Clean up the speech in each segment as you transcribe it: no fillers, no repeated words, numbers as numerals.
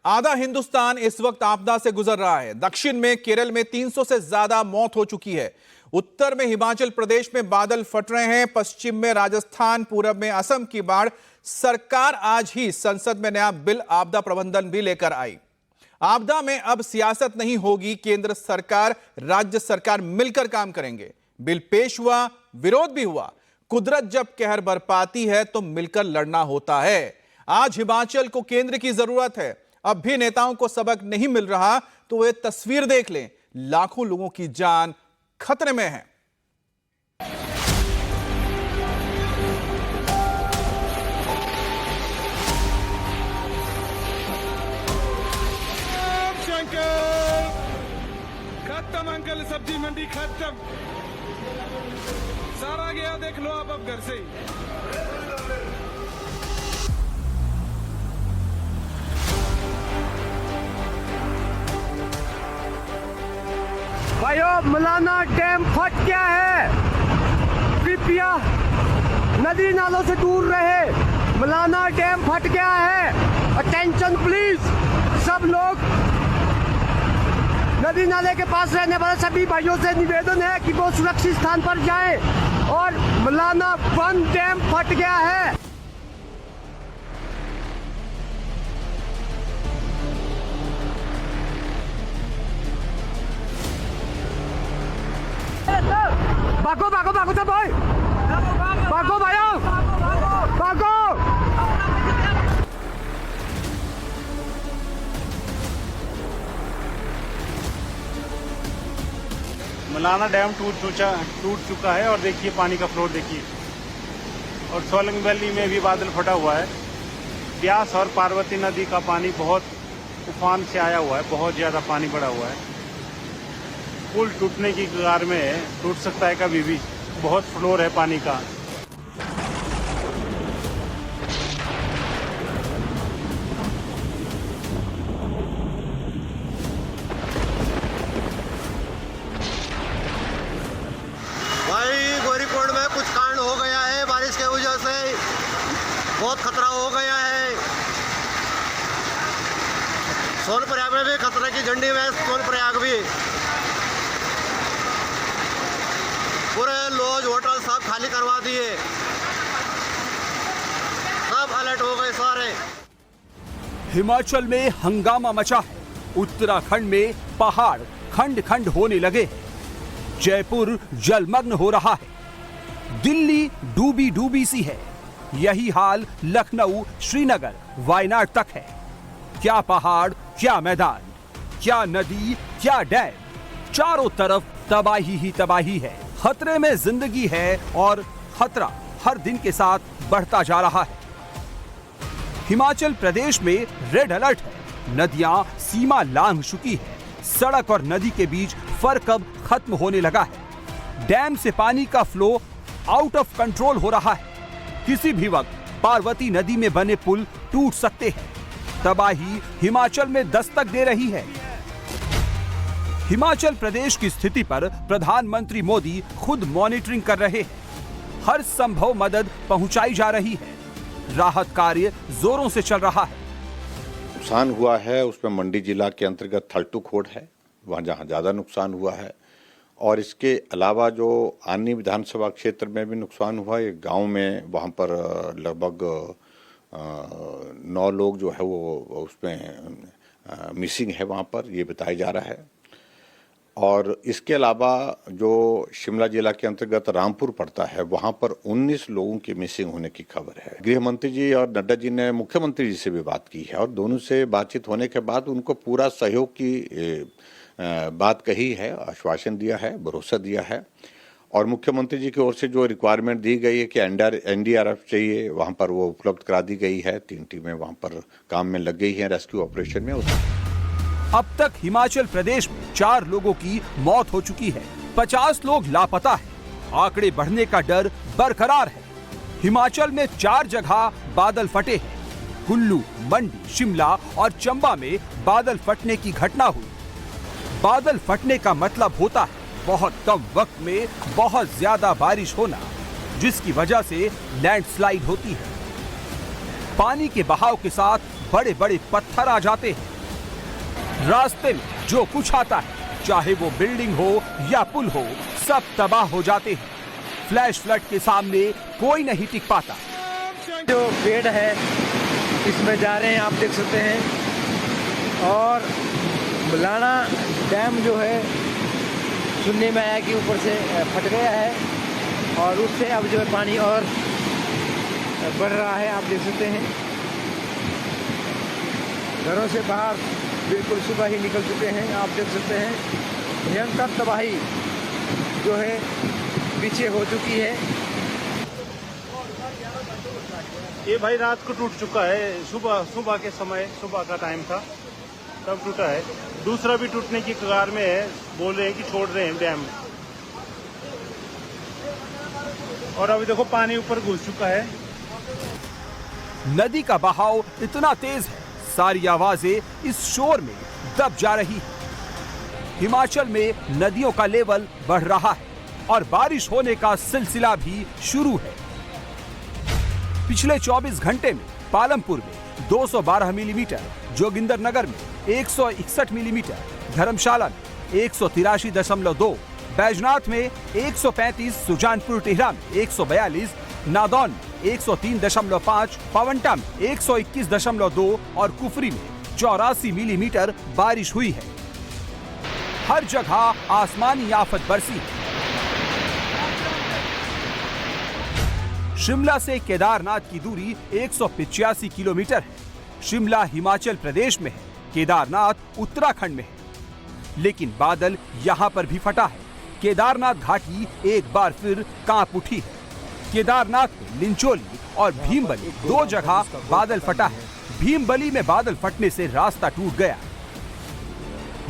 आधा हिंदुस्तान इस वक्त आपदा से गुजर रहा है। दक्षिण में केरल में 300 से ज्यादा मौत हो चुकी है। उत्तर में हिमाचल प्रदेश में बादल फट रहे हैं। पश्चिम में राजस्थान, पूरब में असम की बाढ़। सरकार आज ही संसद में नया बिल आपदा प्रबंधन भी लेकर आई। आपदा में अब सियासत नहीं होगी, केंद्र सरकार, राज्य सरकार मिलकर काम करेंगे। बिल पेश हुआ, विरोध भी हुआ। कुदरत जब कहर बरपाती है तो मिलकर लड़ना होता है। आज हिमाचल को केंद्र की जरूरत है। अब भी नेताओं को सबक नहीं मिल रहा तो वे तस्वीर देख लें, लाखों लोगों की जान खतरे में है। खत्म अंकल, सब्जी मंडी खत्म, सारा गया, देख लो आप अब घर से ही। भाइयों, मलाना डैम फट गया है। कृपया नदी नालों से दूर रहे। मलाना डैम फट गया है। Attention please. सब लोग नदी नाले के पास रहने वाले सभी भाइयों से निवेदन है कि वो सुरक्षित स्थान पर जाएं। और मलाना वन डैम फट गया है। भागो भागो भागो सब भाई, भागो भाइयों, भागो। मलाना डैम टूट चुका है और देखिए पानी का फ्लो देखिए। और सोलंग वैली में भी बादल फटा हुआ है। ब्यास और पार्वती नदी का पानी बहुत उफान से आया हुआ है, बहुत ज़्यादा पानी बढ़ा हुआ है। पुल टूटने की कगार में है, टूट सकता है कभी भी, बहुत फ्लोर है पानी का। भाई गोरीकोंड में कुछ कांड हो गया है, बारिश के वजह से बहुत खतरा हो गया है। सोनप्रयाग में भी खतरे की झंडी में, सोनप्रयाग भी पूरे लॉज होटल सब खाली करवा दिए, सब अलर्ट हो गए सारे। हिमाचल में हंगामा मचा है। उत्तराखंड में पहाड़ खंड खंड होने लगे। जयपुर जलमग्न हो रहा है। दिल्ली डूबी डूबी सी है। यही हाल लखनऊ, श्रीनगर, वायनाड तक है। क्या पहाड़, क्या मैदान, क्या नदी, क्या डैम, चारों तरफ तबाही ही तबाही है। खतरे में जिंदगी है और खतरा हर दिन के साथ बढ़ता जा रहा है। हिमाचल प्रदेश में रेड अलर्ट है। नदियां सीमा लांघ चुकी है। सड़क और नदी के बीच फर्क अब खत्म होने लगा है। डैम से पानी का फ्लो आउट ऑफ कंट्रोल हो रहा है। किसी भी वक्त पार्वती नदी में बने पुल टूट सकते हैं। तबाही हिमाचल में दस्तक दे रही है। हिमाचल प्रदेश की स्थिति पर प्रधानमंत्री मोदी खुद मॉनिटरिंग कर रहे हैं। हर संभव मदद पहुंचाई जा रही है। राहत कार्य जोरों से चल रहा है। नुकसान हुआ है उसमें मंडी जिला के अंतर्गत थलटूखोड़ है, वहाँ जहाँ ज़्यादा नुकसान हुआ है। और इसके अलावा जो आनी विधानसभा क्षेत्र में भी नुकसान हुआ है, एक गांव में, वहाँ पर लगभग 9 लोग जो है वो उसमें मिसिंग है, वहाँ पर ये बताया जा रहा है। और इसके अलावा जो शिमला जिला के अंतर्गत रामपुर पड़ता है, वहाँ पर 19 लोगों की मिसिंग होने की खबर है। गृह मंत्री जी और नड्डा जी ने मुख्यमंत्री जी से भी बात की है और दोनों से बातचीत होने के बाद उनको पूरा सहयोग की बात कही है, आश्वासन दिया है, भरोसा दिया है। और मुख्यमंत्री जी की ओर से जो रिक्वायरमेंट दी गई है कि एनडीआरएफ चाहिए, वहाँ पर वो उपलब्ध करा दी गई है। 3 टीमें वहाँ पर काम में लग गई हैं रेस्क्यू ऑपरेशन में। अब तक हिमाचल प्रदेश में 4 लोगों की मौत हो चुकी है। 50 लोग लापता है। आंकड़े बढ़ने का डर बरकरार है। हिमाचल में 4 जगह बादल फटे हैं। कुल्लू, मंडी, शिमला और चंबा में बादल फटने की घटना हुई। बादल फटने का मतलब होता है बहुत कम वक्त में बहुत ज्यादा बारिश होना, जिसकी वजह से लैंडस्लाइड होती है। पानी के बहाव के साथ बड़े बड़े पत्थर आ जाते हैं। रास्ते में जो कुछ आता है, चाहे वो बिल्डिंग हो या पुल हो, सब तबाह हो जाते हैं। फ्लैश फ्लड के सामने कोई नहीं टिक पाता। जो पेड़ है इसमें जा रहे हैं, आप देख सकते हैं। और मलाना डैम जो है सुनने में आया कि ऊपर से फट गया है और उससे अब जो है पानी और बढ़ रहा है, आप देख सकते हैं। घरों से बाहर बिल्कुल सुबह ही निकल चुके हैं, आप देख सकते हैं। भयंकर तबाही जो है पीछे हो चुकी है। ये भाई रात को टूट चुका है, सुबह के समय, सुबह का टाइम था तब टूटा है। दूसरा भी टूटने की कगार में है, बोल रहे हैं कि छोड़ रहे हैं डैम। और अभी देखो पानी ऊपर घुस चुका है। नदी का बहाव इतना तेज है, सारी आवाजें इस शोर में दब जा रही है। हिमाचल में नदियों का लेवल बढ़ रहा है और बारिश होने का सिलसिला भी शुरू है। पिछले 24 घंटे में पालमपुर में 212 मिलीमीटर, जोगिंदरनगर में 161 मिलीमीटर, धर्मशाला में 183.2, बैजनाथ में 135, सुजानपुर टिहरा में 142, नादौन में 103.5, पवंटा में 121.2 और कुफरी में 84 मिलीमीटर बारिश हुई है। हर जगह आसमानी आफत बरसी है। शिमला से केदारनाथ की दूरी 185 किलोमीटर है। शिमला हिमाचल प्रदेश में है, केदारनाथ उत्तराखंड में है। लेकिन बादल यहां पर भी फटा है। केदारनाथ घाटी एक बार फिर कांप उठी है। केदारनाथ में लिंचोली और भीमबली 2 जगह बादल फटा है। भीमबली में बादल फटने से रास्ता टूट गया।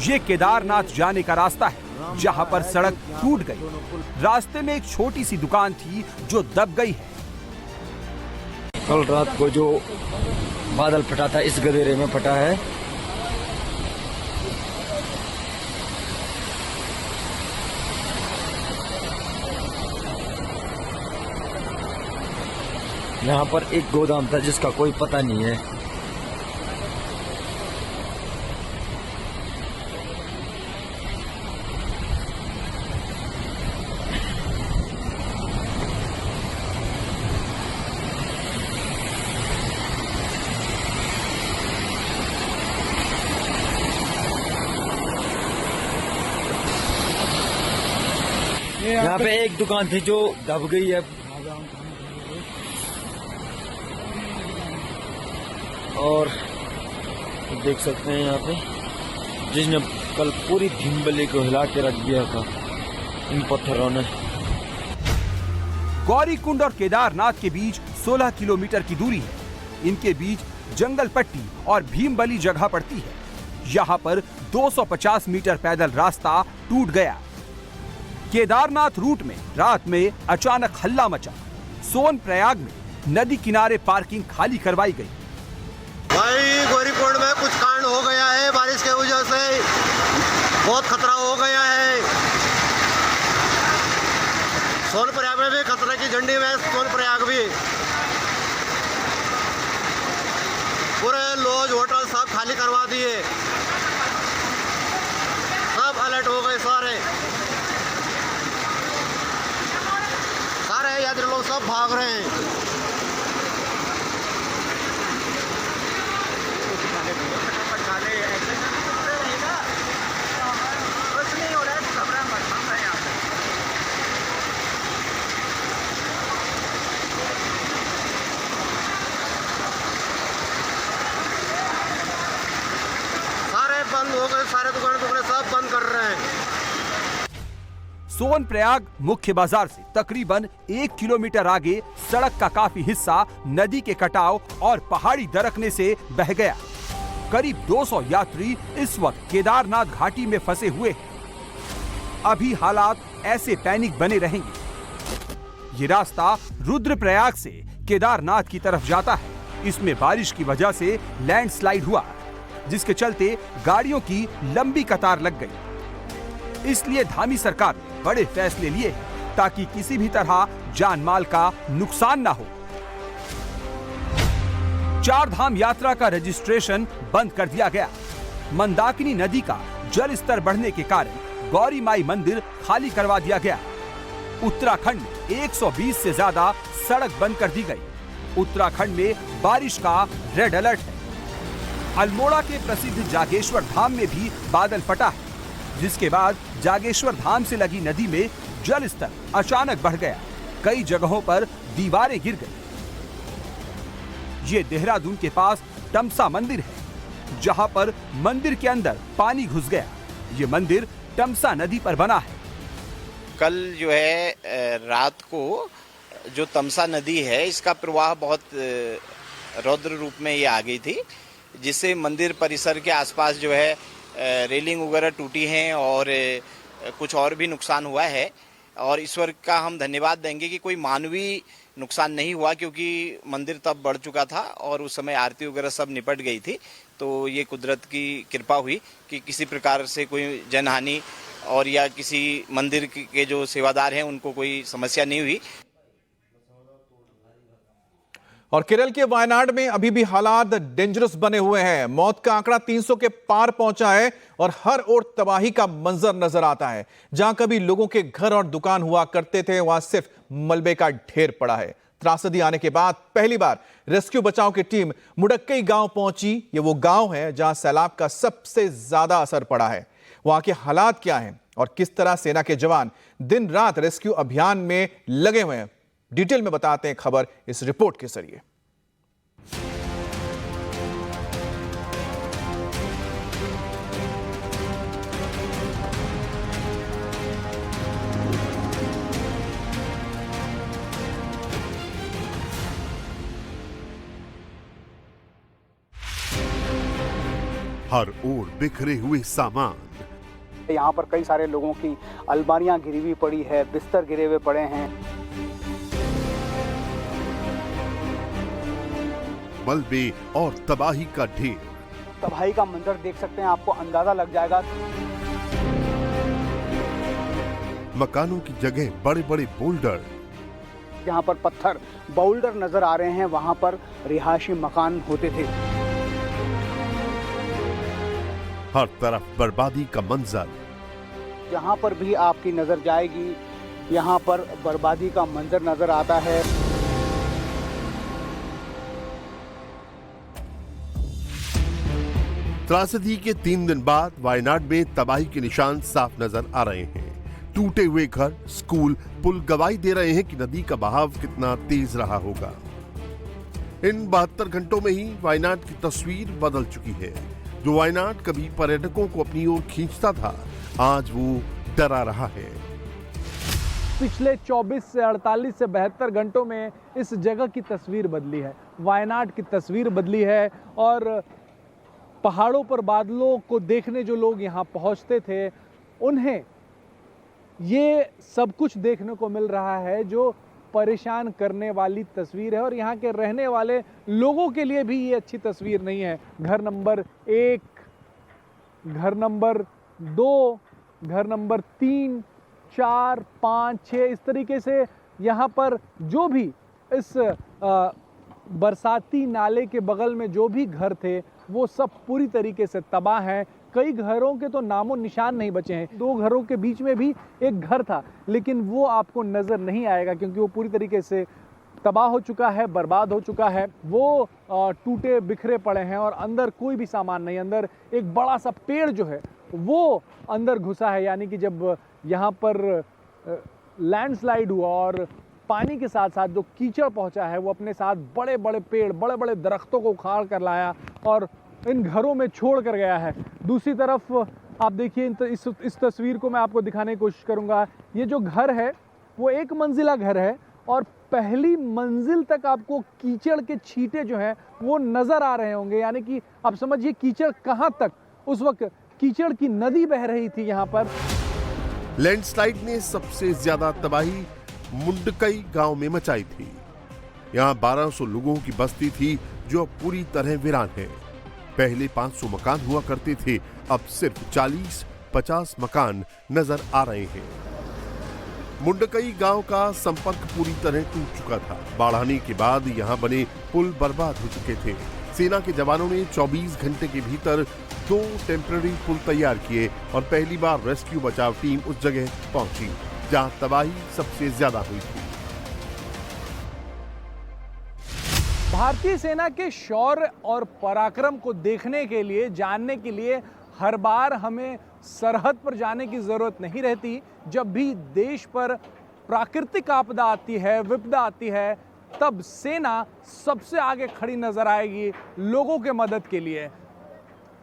ये केदारनाथ जाने का रास्ता है जहां पर सड़क टूट गई। रास्ते में एक छोटी सी दुकान थी जो दब गई है। कल रात को जो बादल फटा था, इस गदेरे में फटा है। यहाँ पर एक गोदाम था जिसका कोई पता नहीं है। यहाँ पे एक दुकान थी जो दब गई है और देख सकते हैं यहाँ पे जिसने कल पूरी भीमबली को हिला के रख दिया था इन पत्थरों ने। गौरीकुंड और केदारनाथ के बीच 16 किलोमीटर की दूरी है। इनके बीच जंगल पट्टी और भीमबली जगह पड़ती है। यहाँ पर 250 मीटर पैदल रास्ता टूट गया। केदारनाथ रूट में रात में अचानक हल्ला मचा। सोनप्रयाग में नदी किनारे पार्किंग खाली करवाई गई। भाई गौरीकुंड में कुछ कांड हो गया है, बारिश के वजह से बहुत खतरा हो गया है। सोनप्रयाग में भी खतरे की झंडी में, सोनप्रयाग भी पूरे लॉज होटल सब खाली करवा दिए, सब अलर्ट हो गए। सारे यात्री लोग सब भाग रहे हैं। सारे बंद हो गए, सारे दुकान सब बंद कर रहे हैं। सोनप्रयाग मुख्य बाजार से तकरीबन 1 किलोमीटर आगे सड़क का काफी हिस्सा नदी के कटाव और पहाड़ी दरकने से बह गया। करीब 200 यात्री इस वक्त केदारनाथ घाटी में फंसे हुए हैं। अभी हालात ऐसे पैनिक बने रहेंगे। ये रास्ता रुद्रप्रयाग से केदारनाथ की तरफ जाता है। इसमें बारिश की वजह से लैंडस्लाइड हुआ, जिसके चलते गाड़ियों की लंबी कतार लग गई। इसलिए धामी सरकार ने बड़े फैसले लिए ताकि किसी भी तरह जान माल का नुकसान ना हो। चार धाम यात्रा का रजिस्ट्रेशन बंद कर दिया गया। मंदाकिनी नदी का जल स्तर बढ़ने के कारण गौरी माई मंदिर खाली करवा दिया गया। उत्तराखंड में 120 से ज्यादा सड़क बंद कर दी गई। उत्तराखंड में बारिश का रेड अलर्ट है। अल्मोड़ा के प्रसिद्ध जागेश्वर धाम में भी बादल फटा है, जिसके बाद जागेश्वर धाम से लगी नदी में जल स्तर अचानक बढ़ गया। कई जगहों पर दीवारें गिर गई। ये देहरादून के पास टमसा मंदिर है, जहां पर मंदिर के अंदर पानी घुस गया। ये मंदिर टमसा नदी पर बना है। कल जो है रात को जो तमसा नदी है, इसका प्रवाह बहुत रौद्र रूप में ये आ गई थी, जिससे मंदिर परिसर के आसपास जो है रेलिंग वगैरह टूटी हैं और कुछ और भी नुकसान हुआ है। और ईश्वर का हम धन्यवाद देंगे कि कोई मानवीय नुकसान नहीं हुआ, क्योंकि मंदिर तब बढ़ चुका था और उस समय आरती वगैरह सब निपट गई थी। तो ये कुदरत की कृपा हुई कि किसी प्रकार से कोई जनहानि और या किसी मंदिर के जो सेवादार हैं उनको कोई समस्या नहीं हुई। और केरल के वायनाड में अभी भी हालात डेंजरस बने हुए हैं। मौत का आंकड़ा 300 के पार पहुंचा है और हर ओर तबाही का मंजर नजर आता है। जहां कभी लोगों के घर और दुकान हुआ करते थे, वहां सिर्फ मलबे का ढेर पड़ा है। त्रासदी आने के बाद पहली बार रेस्क्यू बचाव की टीम मुडक्कई गांव पहुंची। ये वो गांव है जहां सैलाब का सबसे ज्यादा असर पड़ा है। वहां के हालात क्या हैं और किस तरह सेना के जवान दिन रात रेस्क्यू अभियान में लगे हुए हैं, डिटेल में बताते हैं खबर इस रिपोर्ट के जरिए। हर ओर बिखरे हुए सामान। यहाँ पर कई सारे लोगों की अलमारियां गिरी हुई पड़ी है, बिस्तर गिरे हुए पड़े हैं। मलबे और तबाही का ढेर। तबाही का मंजर देख सकते हैं, आपको अंदाजा लग जाएगा। मकानों की जगह बड़े बड़े बोल्डर। जहाँ पर पत्थर बोल्डर नजर आ रहे हैं, वहाँ पर रिहायशी मकान होते थे। हर तरफ बर्बादी का मंजर। जहाँ पर भी आपकी नजर जाएगी, यहाँ पर बर्बादी का मंजर नजर आता है। त्रासदी के 3 दिन बाद वायनाड में तबाही के निशान साफ नजर आ रहे हैं। टूटे हुए घर, स्कूल, पुल गवाही दे रहे हैं कि नदी का बहाव कितना तेज रहा होगा। इन 72 घंटों में ही वायनाड की तस्वीर बदल चुकी है। जो वायनाड कभी पर्यटकों को अपनी ओर खींचता था, आज वो डरा रहा है। पिछले 24 से 48 से 72 घंटों में इस जगह की तस्वीर बदली है, वायनाड की तस्वीर बदली है। और पहाड़ों पर बादलों को देखने जो लोग यहाँ पहुँचते थे, उन्हें ये सब कुछ देखने को मिल रहा है जो परेशान करने वाली तस्वीर है। और यहाँ के रहने वाले लोगों के लिए भी ये अच्छी तस्वीर नहीं है। घर नंबर 1, घर नंबर 2, घर नंबर 3, 4, 5, 6 इस तरीके से यहाँ पर जो भी इस बरसाती नाले के बगल में जो भी घर थे, वो सब पूरी तरीके से तबाह हैं। कई घरों के तो नामो निशान नहीं बचे हैं। 2 घरों के बीच में भी एक घर था, लेकिन वो आपको नज़र नहीं आएगा क्योंकि वो पूरी तरीके से तबाह हो चुका है, बर्बाद हो चुका है। वो टूटे बिखरे पड़े हैं और अंदर कोई भी सामान नहीं। अंदर एक बड़ा सा पेड़ जो है वो अंदर घुसा है, यानी कि जब यहाँ पर लैंडस्लाइड हुआ और पानी के साथ साथ जो कीचड़ पहुँचा है, वो अपने साथ बड़े बड़े पेड़, बड़े बड़े दरख्तों को उखाड़ कर लाया और इन घरों में छोड़ कर गया है। दूसरी तरफ आप देखिए, इस तस्वीर को मैं आपको दिखाने की कोशिश करूंगा। ये जो घर है वो 1 मंजिला घर है और पहली मंजिल तक आपको कीचड़ के छींटे जो हैं वो नजर आ रहे होंगे, यानी कि आप समझिए कीचड़ कहां तक। उस वक्त कीचड़ की नदी बह रही थी यहाँ पर। लैंडस्लाइड ने सबसे ज्यादा तबाही मुंडकई गांव में मचाई थी। यहाँ 1200 लोगों की बस्ती थी जो पूरी तरह वीरान है। पहले 500 मकान हुआ करते थे, अब सिर्फ 40-50 मकान नजर आ रहे हैं। मुंडकई गांव का संपर्क पूरी तरह टूट चुका था। बाढ़ आने के बाद यहां बने पुल बर्बाद हो चुके थे। सेना के जवानों ने 24 घंटे के भीतर 2 टेम्पररी पुल तैयार किए और पहली बार रेस्क्यू बचाव टीम उस जगह पहुंची जहां तबाही सबसे ज्यादा हुई थी। भारतीय सेना के शौर्य और पराक्रम को देखने के लिए, जानने के लिए हर बार हमें सरहद पर जाने की जरूरत नहीं रहती। जब भी देश पर प्राकृतिक आपदा आती है, विपदा आती है, तब सेना सबसे आगे खड़ी नजर आएगी लोगों के मदद के लिए।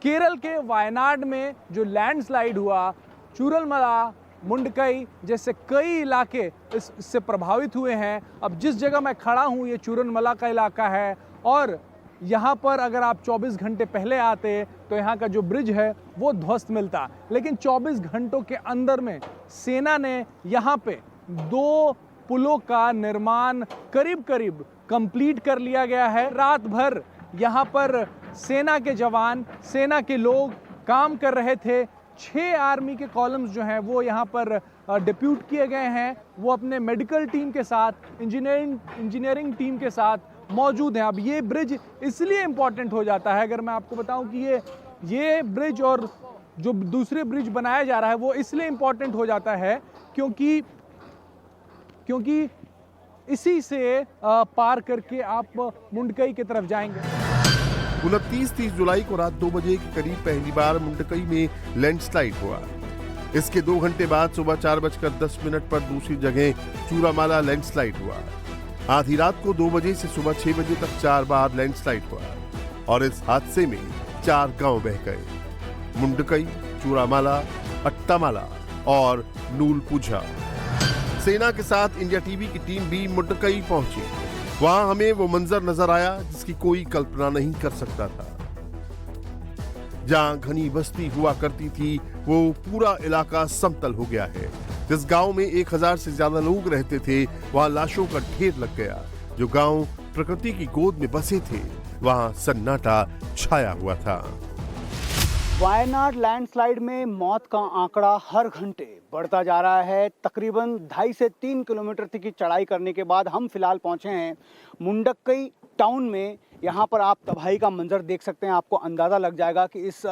केरल के वायनाड में जो लैंडस्लाइड हुआ, चूरलमला, मुंडकई जैसे कई इलाके इससे प्रभावित हुए हैं। अब जिस जगह मैं खड़ा हूं ये चूरलमला का इलाका है और यहाँ पर अगर आप 24 घंटे पहले आते तो यहाँ का जो ब्रिज है वो ध्वस्त मिलता, लेकिन 24 घंटों के अंदर में सेना ने यहाँ पे 2 पुलों का निर्माण करीब करीब कंप्लीट कर लिया गया है। रात भर यहाँ पर सेना के जवान, सेना के लोग काम कर रहे थे। 6 आर्मी के कॉलम्स जो हैं वो यहाँ पर डिप्यूट किए गए हैं। वो अपने मेडिकल टीम के साथ, इंजीनियरिंग टीम के साथ मौजूद हैं। अब ये ब्रिज इसलिए इम्पॉर्टेंट हो जाता है, अगर मैं आपको बताऊं कि ये ब्रिज और जो दूसरे ब्रिज बनाया जा रहा है वो इसलिए इम्पॉर्टेंट हो जाता है क्योंकि इसी से पार करके आप मुंडकई की तरफ जाएंगे। 29-30 जुलाई को रात 2 बजे के करीब पहली बार मुंडकई में लैंडस्लाइड हुआ। इसके 2 घंटे बाद सुबह 4:10 पर दूसरी जगह चूरामाला लैंडस्लाइड हुआ। आधी रात को 2 बजे से सुबह 6 बजे तक 4 बार लैंडस्लाइड हुआ और इस हादसे में 4 गांव बह गए। मुंडकई, चूरामाला, अट्टामाला और नूलपुझा। सेना के साथ इंडिया टीवी की टीम भी मुंडकई पहुंची। वहां हमें वो मंजर नजर आया जिसकी कोई कल्पना नहीं कर सकता था। जहां घनी बस्ती हुआ करती थी वो पूरा इलाका समतल हो गया है। जिस गांव में 1000 से ज्यादा लोग रहते थे वहां लाशों का ढेर लग गया। जो गांव प्रकृति की गोद में बसे थे वहां सन्नाटा छाया हुआ था। वायनाड लैंडस्लाइड में मौत का आंकड़ा हर घंटे बढ़ता जा रहा है। तकरीबन 2.5 से 3 किलोमीटर तक की चढ़ाई करने के बाद हम फिलहाल पहुंचे हैं मुंडकई टाउन में। यहाँ पर आप तबाही का मंजर देख सकते हैं। आपको अंदाज़ा लग जाएगा कि इस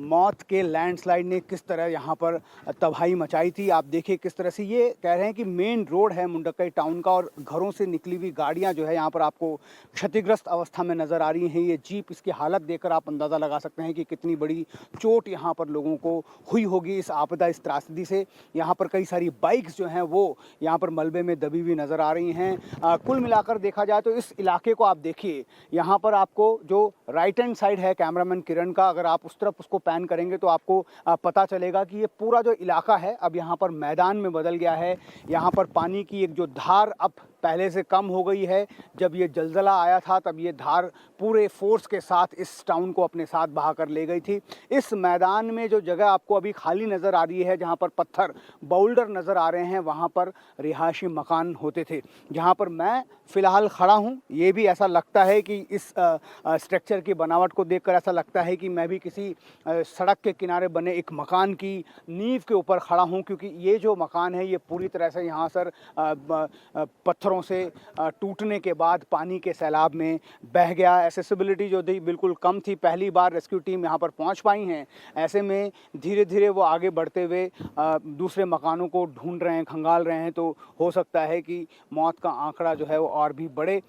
मौत के लैंडस्लाइड ने किस तरह यहाँ पर तबाही मचाई थी। आप देखिए किस तरह से, ये कह रहे हैं कि मेन रोड है मुंडकई टाउन का और घरों से निकली हुई गाड़ियाँ जो है यहाँ पर आपको क्षतिग्रस्त अवस्था में नज़र आ रही हैं। ये जीप, इसकी हालत देखकर आप अंदाज़ा लगा सकते हैं कि कितनी बड़ी चोट यहाँ पर लोगों को हुई होगी इस आपदा, इस त्रासदी से। यहाँ पर कई सारी बाइक्स जो हैं वो यहाँ पर मलबे में दबी हुई नज़र आ रही हैं। कुल मिलाकर देखा जाए तो इस इलाके को आप देखिए, यहाँ पर आपको जो राइट हैंड साइड है कैमरामैन किरण का, अगर आप उस तरफ उसको पैन करेंगे तो आपको पता चलेगा कि ये पूरा जो इलाका है अब यहाँ पर मैदान में बदल गया है। यहाँ पर पानी की एक जो धार अब पहले से कम हो गई है। जब ये जलजला आया था तब ये धार पूरे फोर्स के साथ इस टाउन को अपने साथ बहा कर ले गई थी। इस मैदान में जो जगह आपको अभी खाली नज़र आ रही है, जहाँ पर पत्थर बाउल्डर नज़र आ रहे हैं, वहाँ पर रिहायशी मकान होते थे। जहाँ पर मैं फ़िलहाल खड़ा हूँ, ये भी ऐसा लगता है कि इस स्ट्रक्चर की बनावट को देखकर ऐसा लगता है कि मैं भी किसी सड़क के किनारे बने एक मकान की नींव के ऊपर खड़ा हूँ, क्योंकि ये जो मकान है ये पूरी तरह से यहाँ सर पत्थरों से टूटने के बाद पानी के सैलाब में बह गया। एक्सेसिबिलिटी जो थी बिल्कुल कम थी। पहली बार रेस्क्यू टीम यहाँ पर पहुँच पाई हैं। ऐसे में धीरे धीरे वो आगे बढ़ते हुए दूसरे मकानों को ढूंढ रहे हैं, खंगाल रहे हैं। तो हो सकता है कि मौत का आंकड़ा जो है वो और भी बढ़े।